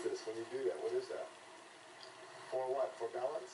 this when you do that? What is that? For what? For balance?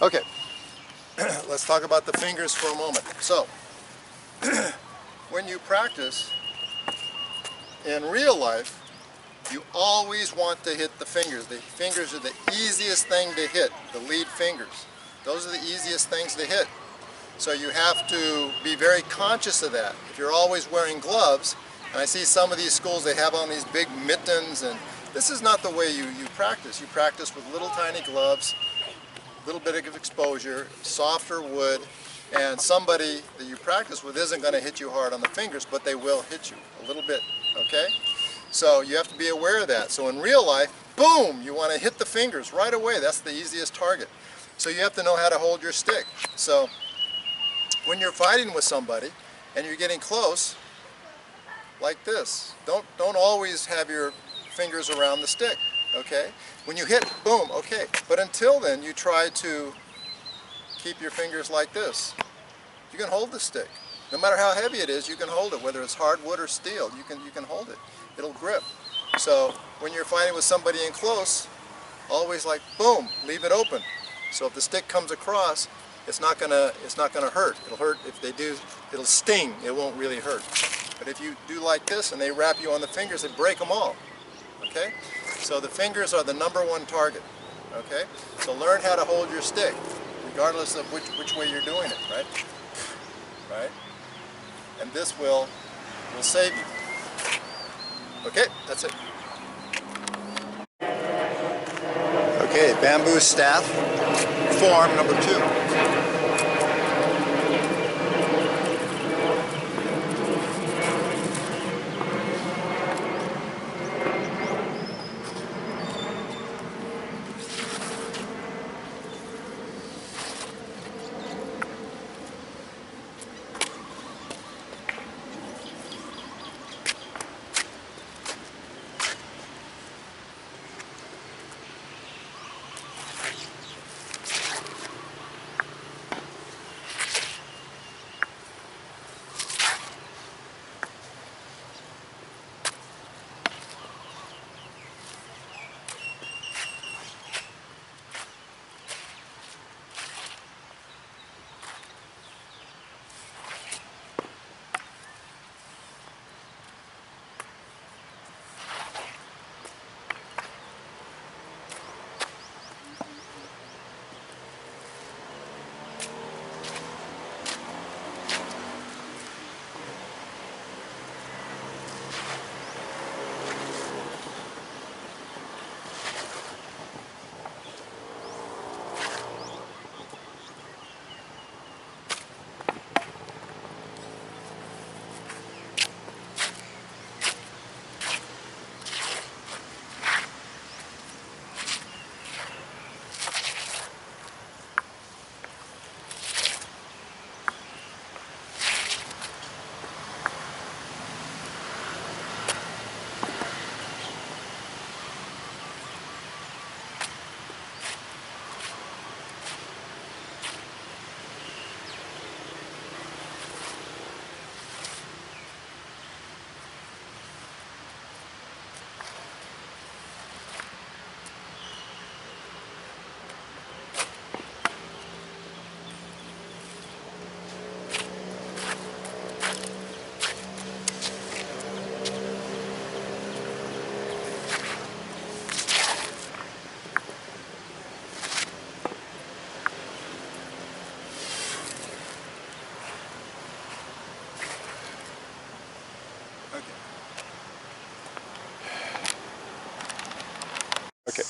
Okay, let's talk about the fingers for a moment. So, when you practice in real life, you always want to hit the fingers. The fingers are the easiest thing to hit, the lead fingers. Those are the easiest things to hit. So you have to be very conscious of that. If you're always wearing gloves, and I see some of these schools, they have on these big mittens, and this is not the way you practice. You practice with little tiny gloves, little bit of exposure, softer wood, and somebody that you practice with isn't going to hit you hard on the fingers, but they will hit you a little bit, okay? So you have to be aware of that. So in real life, boom, you want to hit the fingers right away. That's the easiest target. So you have to know how to hold your stick. So when you're fighting with somebody and you're getting close, like this, don't always have your fingers around the stick, okay? When you hit, boom, okay. But until then, you try to keep your fingers like this. You can hold the stick. No matter how heavy it is, you can hold it. Whether it's hardwood or steel, you can hold it. It'll grip. So when you're fighting with somebody in close, always like boom, leave it open. So if the stick comes across, it's not gonna hurt. It'll hurt if they do. It'll sting. It won't really hurt. But if you do like this and they wrap you on the fingers, they break them all. Okay? So the fingers are the #1 target. Okay? So learn how to hold your stick, regardless of which way you're doing it. Right? Right? And this will save you. Okay, that's it. Okay, bamboo staff, form #2. Okay. Okay.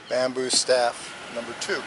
Bamboo staff number 2.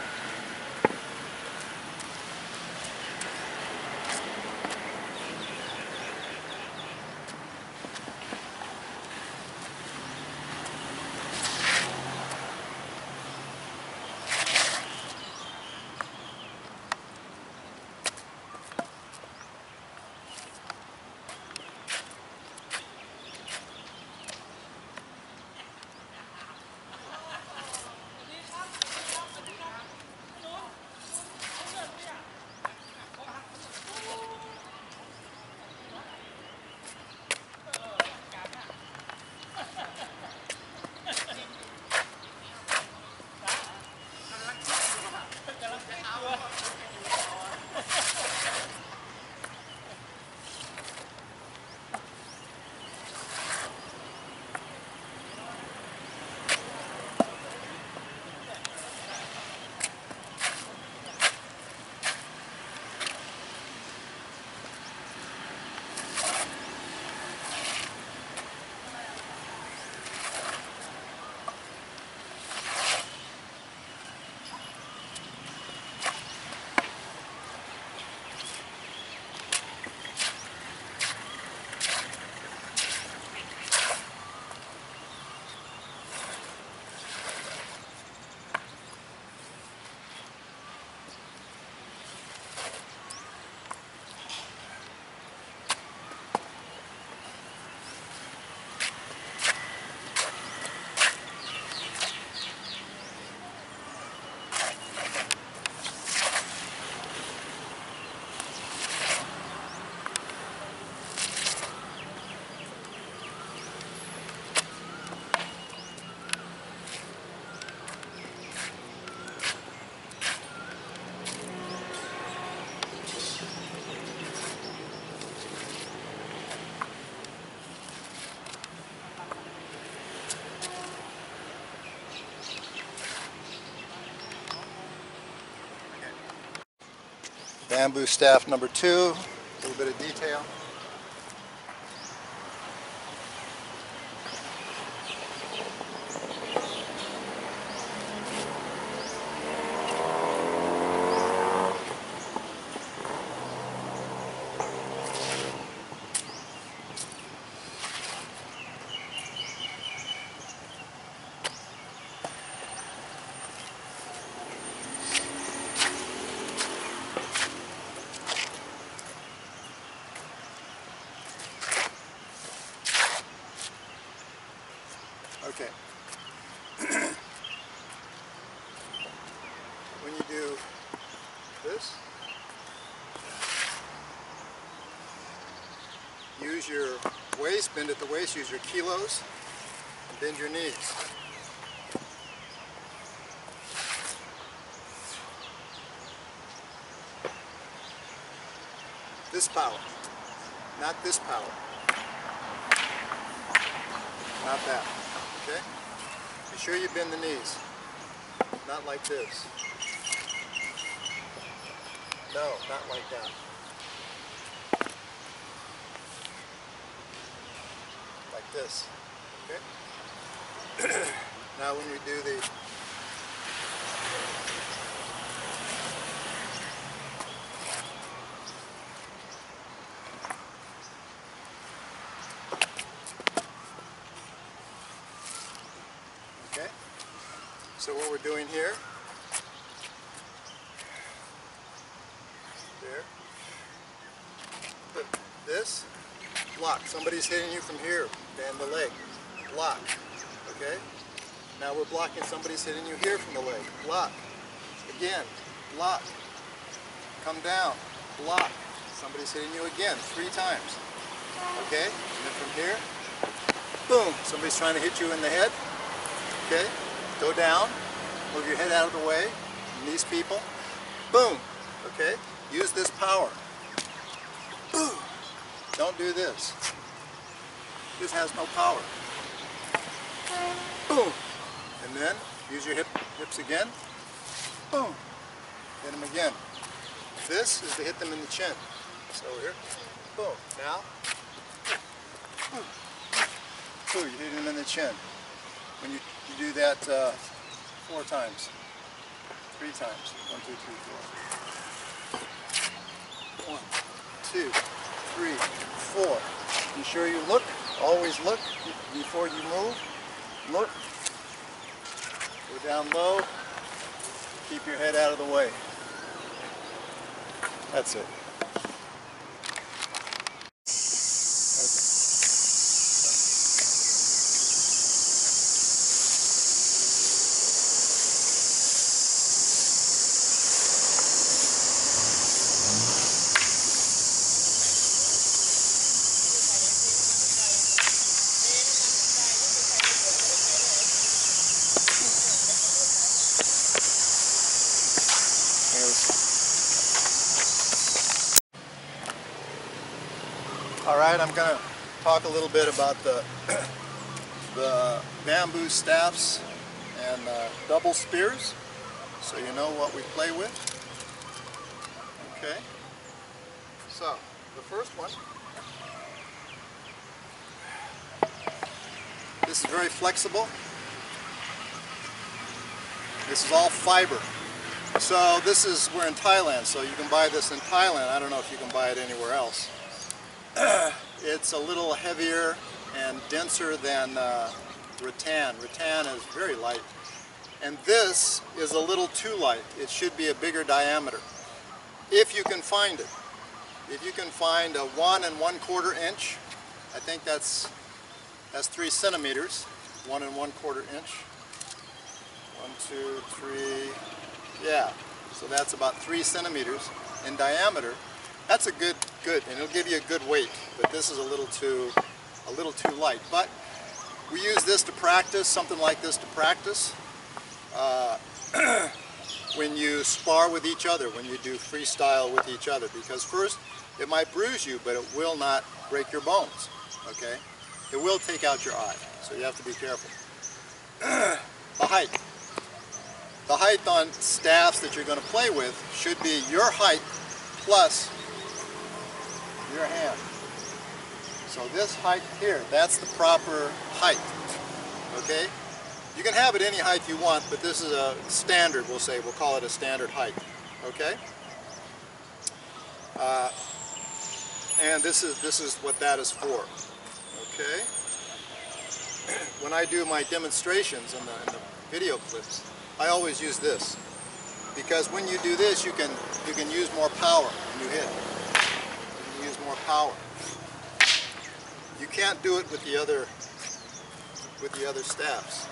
Bamboo staff number 2, a little bit of detail. Okay. When you do this, use your waist, bend at the waist, use your kilos, and bend your knees. This power, not this power. Not that, okay? Be sure you bend the knees, not like this. No, not like that. Like this, okay? Now when we do the okay? So what we're doing here, there, put this, block. Somebody's hitting you from here, bend the leg, block, okay? Now we're blocking, somebody's hitting you here from the leg, block. Again, block. Come down, block. Somebody's hitting you again, 3 times, okay? And then from here, boom, somebody's trying to hit you in the head, okay? Go down, move your head out of the way, And these people, boom, okay? Use this power. Boom. Don't do this. This has no power. Boom. And then use your hips again. Boom. Hit them again. This is to hit them in the chin. So here, boom. Now, boom. Boom. You hit them in the chin. When you do that 4 times, 3 times. 1, 2, 3, 4. 1, 2, 3, 4. Be sure you look. Always look before you move. Look. Go down low. Keep your head out of the way. That's it. All right, I'm going to talk a little bit about the bamboo staffs and double spears, so you know what we play with. Okay, so the first one, this is very flexible. This is all fiber. So this is, we're in Thailand, so you can buy this in Thailand. I don't know if you can buy it anywhere else. It's a little heavier and denser than rattan. Rattan is very light. And this is a little too light. It should be a bigger diameter. If you can find it. If you can find a 1 1/4 inch, I think that's 3 centimeters. 1 1/4 inch. 1, 2, 3, yeah. So that's about 3 centimeters in diameter. That's a good, and it'll give you a good weight. But this is a little too light. But we use this to practice, something like this to practice. When you spar with each other, when you do freestyle with each other, because first it might bruise you, but it will not break your bones. Okay, it will take out your eye, so you have to be careful. The height on staffs that you're going to play with should be your height plus your hand. So this height here, that's the proper height. Okay? You can have it any height you want, but this is a standard, we'll call it a standard height. Okay? And this is what that is for. Okay? When I do my demonstrations in the video clips, I always use this, because when you do this, you can use more power when you hit. You can use more power. You can't do it with the other staffs.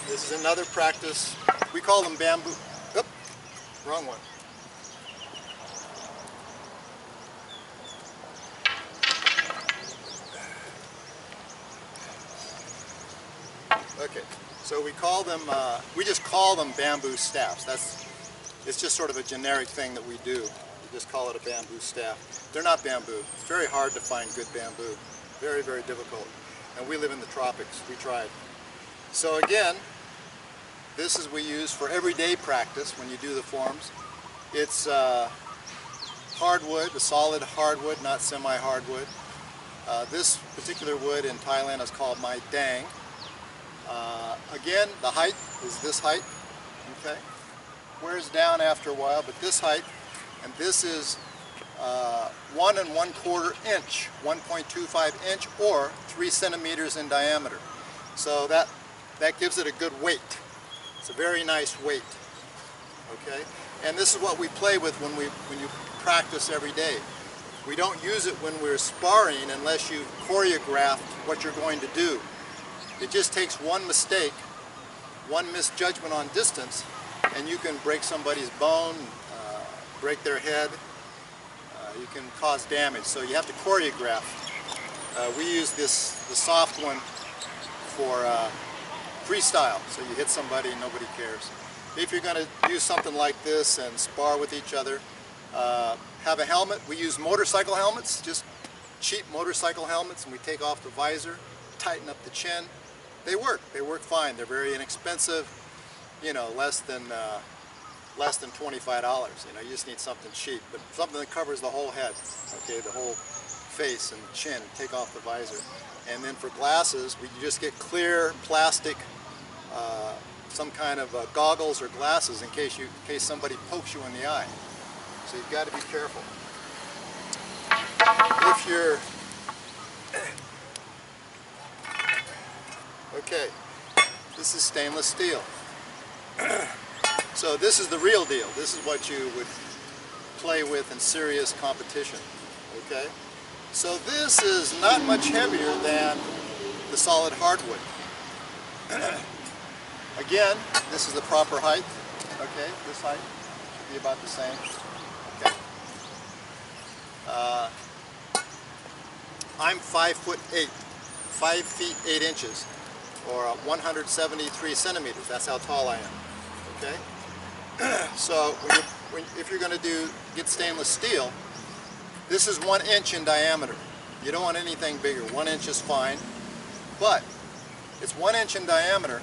This is another practice. We call them bamboo. Oop, wrong one. Okay, so we call them, we just call them bamboo staffs. It's just sort of a generic thing that we do. We just call it a bamboo staff. They're not bamboo. It's very hard to find good bamboo. Very, very difficult. And we live in the tropics. We tried. So again, this is we use for everyday practice when you do the forms. It's hardwood, a solid hardwood, not semi-hardwood. This particular wood in Thailand is called my dang. Again, the height is this height, okay? Wears down after a while, but this height, and this is 1 1/4 inch, 1.25 inch, or 3 centimeters in diameter. So that gives it a good weight. It's a very nice weight, okay? And this is what we play with when you practice every day. We don't use it when we're sparring unless you've choreographed what you're going to do. It just takes one mistake, one misjudgment on distance, and you can break somebody's bone, break their head, you can cause damage. So you have to choreograph. We use the soft one freestyle, so you hit somebody and nobody cares. If you're going to use something like this and spar with each other, have a helmet. We use motorcycle helmets, just cheap motorcycle helmets, and we take off the visor, tighten up the chin. They work fine. They're very inexpensive, you know, less than $25. You know, you just need something cheap, but something that covers the whole head, okay, the whole face and chin, and take off the visor. And then for glasses, we just get clear plastic, some kind of goggles or glasses in case somebody pokes you in the eye. So you've got to be careful. If you're okay, this is stainless steel. So this is the real deal. This is what you would play with in serious competition. Okay? So this is not much heavier than the solid hardwood. Again, this is the proper height. Okay, this height should be about the same. Okay. I'm 5'8", 5 feet 8 inches, or 173 centimeters. That's how tall I am. Okay. So if you're going to get stainless steel, this is 1 inch in diameter. You don't want anything bigger. 1 inch is fine, but it's 1 inch in diameter.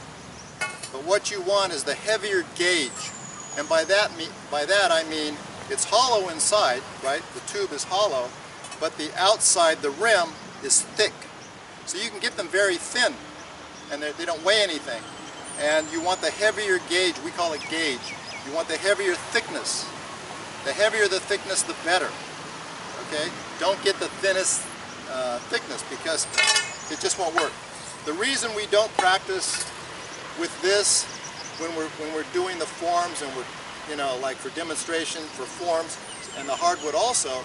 But what you want is the heavier gauge, and by that I mean it's hollow inside, right? The tube is hollow, but the outside, the rim, is thick. So you can get them very thin, and they don't weigh anything. And you want the heavier gauge. We call it gauge. You want the heavier thickness. The heavier the thickness, the better. Okay? Don't get the thinnest thickness, because it just won't work. The reason we don't practice with this when we're doing the forms, and we're, you know, like for demonstration for forms and the hardwood also,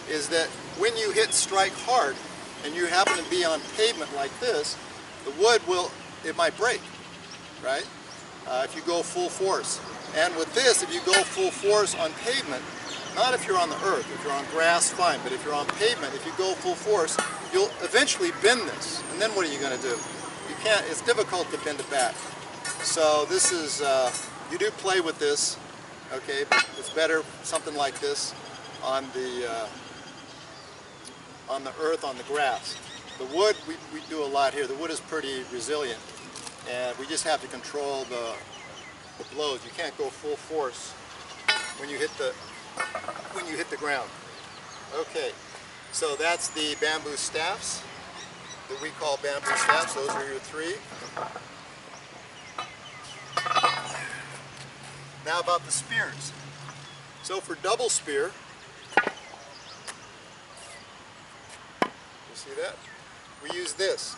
is that when you strike hard and you happen to be on pavement like this, the wood it might break, right? If you go full force. And with this, if you go full force on pavement, not if you're on the earth, if you're on grass, fine, but if you're on pavement, if you go full force, you'll eventually bend this. And then what are you going to do? You can't, it's difficult to bend it back. So this is, you do play with this, okay, but it's better something like this on the earth, on the grass. The wood, we do a lot here. The wood is pretty resilient, and we just have to control the blows. You can't go full force when you hit the ground. Okay, so that's the bamboo staffs that we call bamboo staffs. Those are your 3. Now about the spears. So for double spear, you see that? We use this.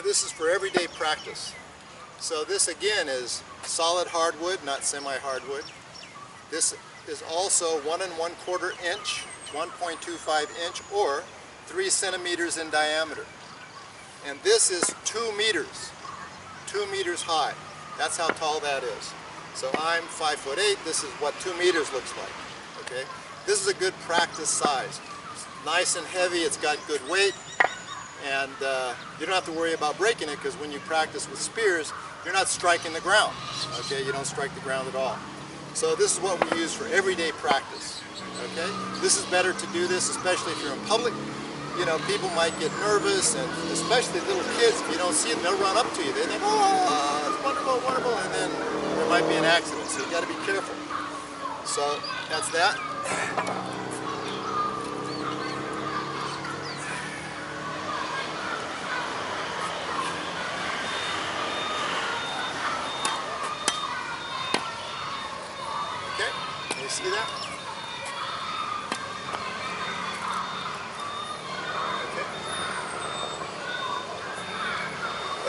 This is for everyday practice. So this again is solid hardwood, not semi-hardwood. This is also 1 1/4 inch, 1.25 inch, or 3 centimeters in diameter. And this is 2 meters, 2 meters high. That's how tall that is. So I'm 5'8". This is what 2 meters looks like. Okay, this is a good practice size. It's nice and heavy. It's got good weight, and you don't have to worry about breaking it, because when you practice with spears, you're not striking the ground. Okay, you don't strike the ground at all. So this is what we use for everyday practice. Okay, this is better to do this, especially if you're in public. You know, people might get nervous, and especially little kids, if you don't see them, they'll run up to you. They think, oh, it's wonderful, wonderful, and then there might be an accident, so you got to be careful. So that's that. Okay, can you see that?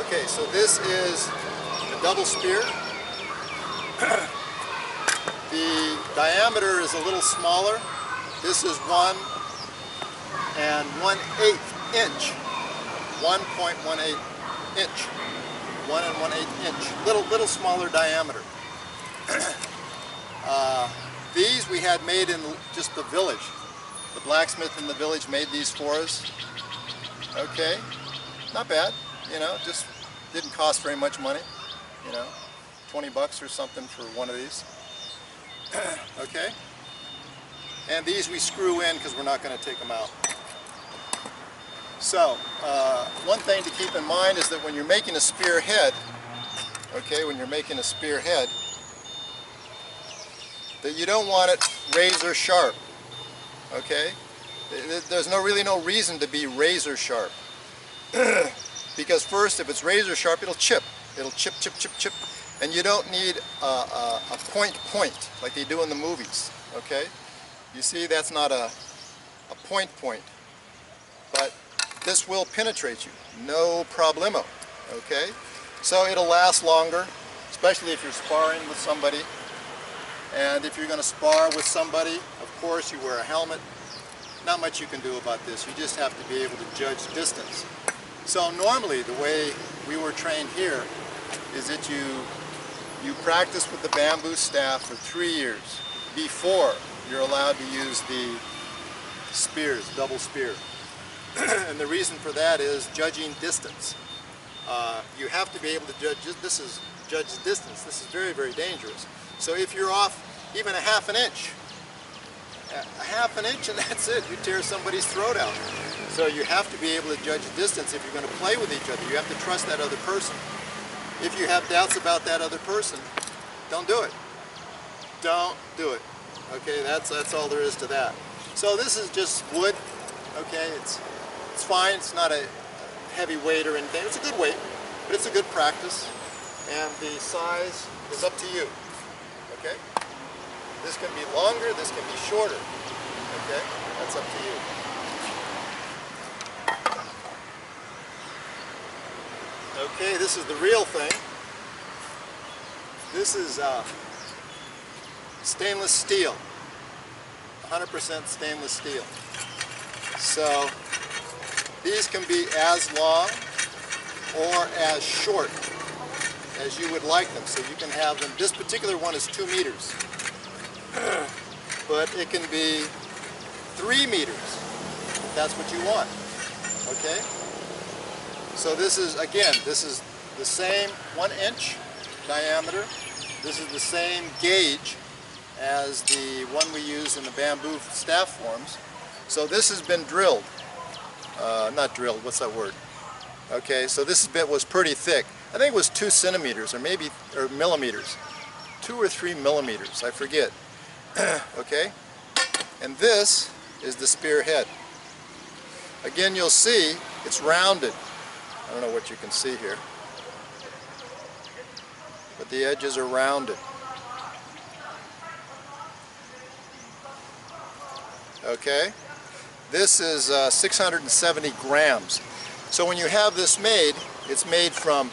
Okay, so this is a double spear. The diameter is a little smaller. This is 1 1/8 inch. 1.18 inch. 1 1/8 inch. Little smaller diameter. These we had made in just the village. The blacksmith in the village made these for us. Okay, not bad. You know, just Didn't cost very much money, you know, 20 bucks or something for one of these. Okay, and these we screw in because we're not going to take them out. So one thing to keep in mind is that when you're making a spearhead, okay, when you're making a spearhead, that you don't want it razor sharp. Okay, there's really no reason to be razor sharp. Because first, if it's razor sharp, it'll chip. It'll chip, chip, chip, chip. And you don't need a point like they do in the movies. Okay? You see, that's not a point. But this will penetrate you. No problemo. Okay? So it'll last longer, especially if you're sparring with somebody. And if you're going to spar with somebody, of course you wear a helmet. Not much you can do about this. You just have to be able to judge distance. So normally the way we were trained here is that you practice with the bamboo staff for 3 years before you're allowed to use the spears, double spear. And the reason for that is judging distance. You have to be able to judge distance. This is very, very dangerous. So if you're off even a half an inch and that's it, you tear somebody's throat out. So you have to be able to judge distance if you're going to play with each other. You have to trust that other person. If you have doubts about that other person, don't do it. Don't do it. Okay, that's all there is to that. So this is just wood. Okay, it's fine. It's not a heavy weight or anything. It's a good weight, but it's a good practice. And the size is up to you. Okay? This can be longer, this can be shorter. Okay? That's up to you. Okay, this is the real thing. This is stainless steel. 100% stainless steel. So these can be as long or as short as you would like them. So you can have them, this particular one is 2 meters. But it can be 3 meters if that's what you want. Okay? So this is, again, this is the same 1 inch diameter. This is the same gauge as the one we use in the bamboo staff forms. So this has been drilled. Not drilled, what's that word? Okay, so this bit was pretty thick. I think it was 2 centimeters or maybe, or millimeters. 2 or 3 millimeters, I forget. Okay? And this is the spearhead. Again, you'll see it's rounded. I don't know what you can see here, but the edges are rounded. Okay? This is 670 grams. So when you have this made, it's made from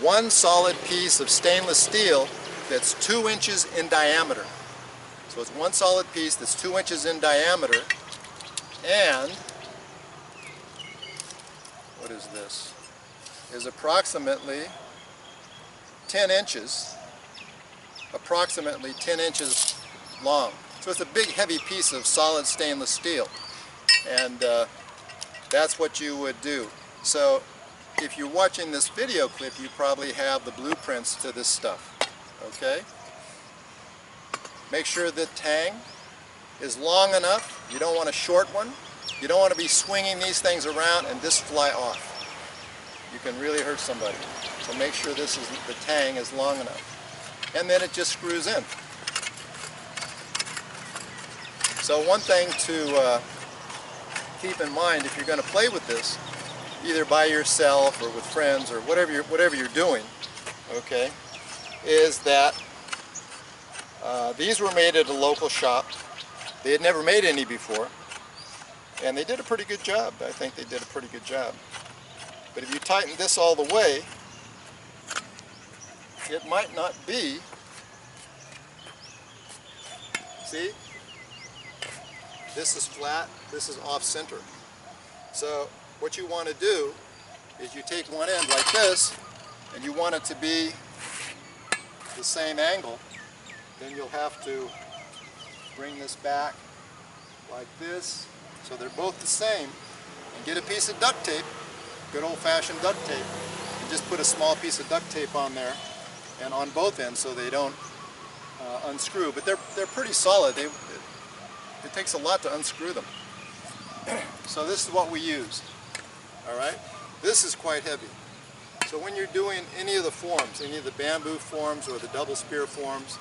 one solid piece of stainless steel that's 2 inches in diameter. So it's one solid piece that's 2 inches in diameter, and what is this? Is approximately 10 inches, approximately 10 inches long. So it's a big heavy piece of solid stainless steel, and that's what you would do. So if you're watching this video clip, you probably have the blueprints to this stuff. Okay? Make sure the tang is long enough. You don't want a short one. You don't want to be swinging these things around and this fly off. You can really hurt somebody. So make sure the tang is long enough. And then it just screws in. So one thing to keep in mind if you're going to play with this, either by yourself or with friends or whatever you're doing, okay, is that these were made at a local shop. They had never made any before, and they did a pretty good job. I think they did a pretty good job. But if you tighten this all the way, it might not be. See? This is flat, this is off center. So what you want to do is you take one end like this, and you want it to be the same angle. Then you'll have to bring this back like this, so they're both the same, and get a piece of duct tape, good old-fashioned duct tape, You just put a small piece of duct tape on there and on both ends so they don't unscrew, but they're pretty solid. It takes a lot to unscrew them. So this is what we use. Alright? This is quite heavy. So when you're doing any of the forms, any of the bamboo forms or the double spear forms,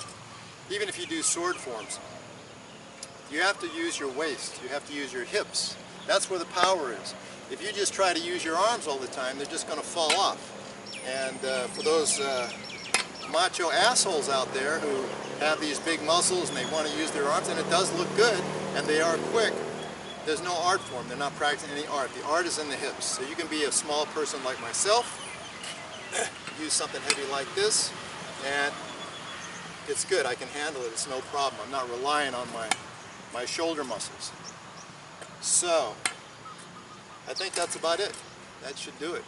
even if you do sword forms, you have to use your waist, you have to use your hips. That's where the power is. If you just try to use your arms all the time, they're just going to fall off. And for those macho assholes out there who have these big muscles and they want to use their arms, and it does look good, and they are quick, there's no art for them. They're not practicing any art. The art is in the hips. So you can be a small person like myself, use something heavy like this, and it's good. I can handle it. It's no problem. I'm not relying on my shoulder muscles. So, I think that's about it. That should do it.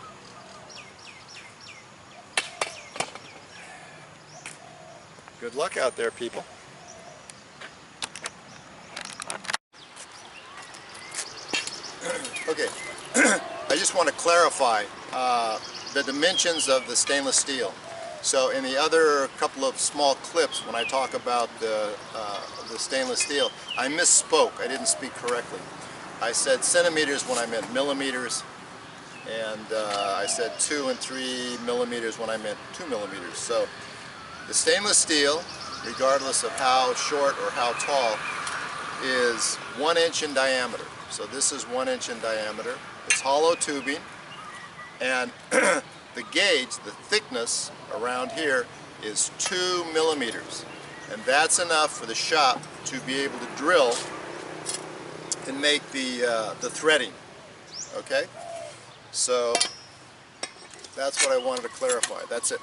Good luck out there, people. Okay, I just want to clarify the dimensions of the stainless steel. So in the other couple of small clips, when I talk about the stainless steel, I misspoke. I didn't speak correctly. I said centimeters when I meant millimeters, and I said 2 and 3 millimeters when I meant 2 millimeters. So the stainless steel, regardless of how short or how tall, is 1 inch in diameter. So this is 1 inch in diameter. It's hollow tubing, and the gauge, the thickness around here is 2 millimeters. And that's enough for the shop to be able to drill and make the threading. Okay? So that's what I wanted to clarify. That's it.